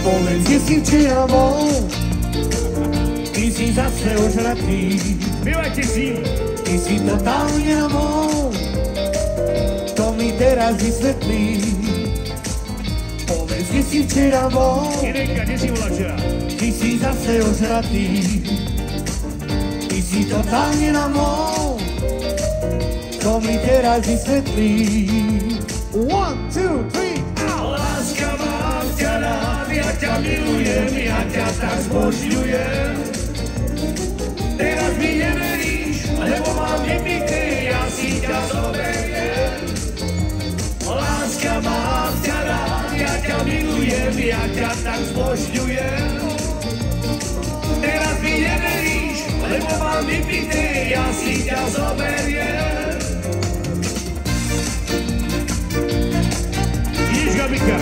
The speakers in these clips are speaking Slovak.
Povedz, kde si včera bol, ty si zase ožratý. Spívajte si. Ty si totálne namol, to mi teraz vysvetlí. Povedz, kde si včera bol, Irenka, kde si bola včera? ty si zase ožratý. Ty si totálne namol, to mi teraz vysvetlí. 1, 2, 3. Láska, mám ťa rád, ja ťa milujem, ja ťa tak zbožňujem. Teraz mi neveríš, lebo mám vypité, ja si ťa zoberiem. Láska, mám ťa rád, ja ťa milujem, ja ťa tak zbožňujem. Teraz mi neveríš, lebo mám vypité, ja si ťa zoberiem. Ideš, Gabika.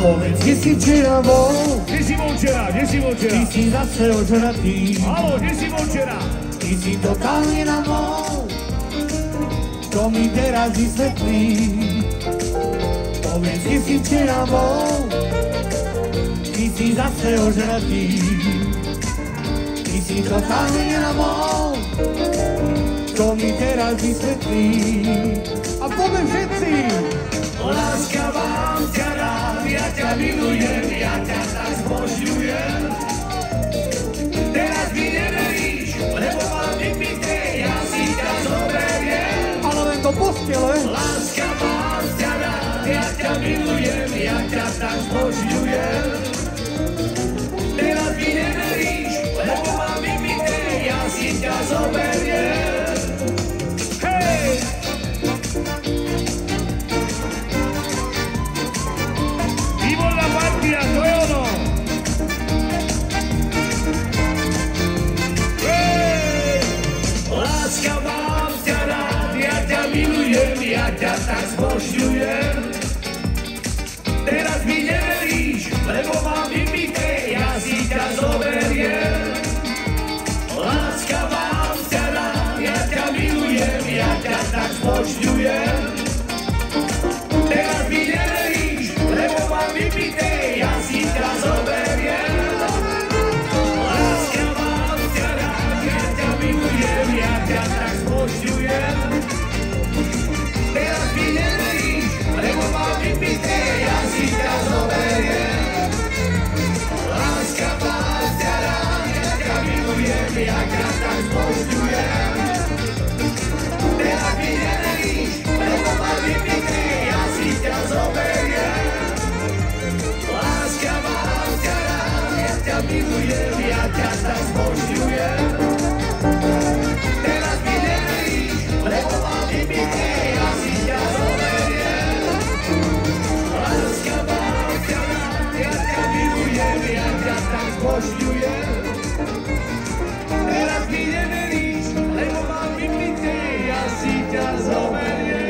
Povedz, kde si včera bol, Kde si bol včera? Kde si bol včera? ty si zase ožratý. Haló, kde si bol včera? Ty si totálne namol, to mi teraz vysvetlí. Povedz, kde si včera bol, ty si zase ožratý. Ty si totálne namol, to mi teraz vysvetlí. A poďme všetci! Láska, mám ťa rád, ja ťa milujem, ja ťa tak zbožňujem. Teraz mi neveríš, lebo mám vypité, ja si ťa zoberiem. Ale len do postele. Láska, mám ťa rád, ja ťa milujem, ja ťa tak zbožňujem. Teraz mi neveríš, lebo mám vypité, ja si ťa zoberiem. Hej! Výborná partia, to je ono! Hej! Láska, mám ťa rád, ja ťa milujem, ja ťa tak zbožňujem. Teraz mi neveríš, lebo mám vypité, ja si ťa zoberiem. Láska, mám ťa rád, ja ťa milujem, ja ťa tak zbožňujem. Teraz mi neveríš, lebo mám vypité, ja si ťa zoberiem. Láska, mám ťa rád, ja ťa milujem, ja ťa tak zbožňujem. Teraz mi neveríš, lebo mám vypité, ja si ťa zoberiem. Láska, mám ťa rád, ja ťa milujem, ja ťa tak zbožňujem. Teraz mi neveríš, lebo mám vypité, ja si ťa zoberiem. Láska, mám ťa rád, ja ťa milujem, ja ťa tak zbožňujem. Teraz mi neveríš, lebo mám vypité, ja si ťa zoberiem. Láska, mám ťa rád, ja ťa milujem, ja ťa tak zbožňujem. Teraz mi neveríš, lebo mám vypité, ja si ťa zoberiem.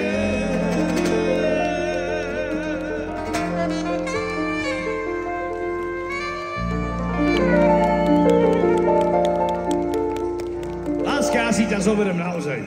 Láska, ja si ťa zoberiem naozaj.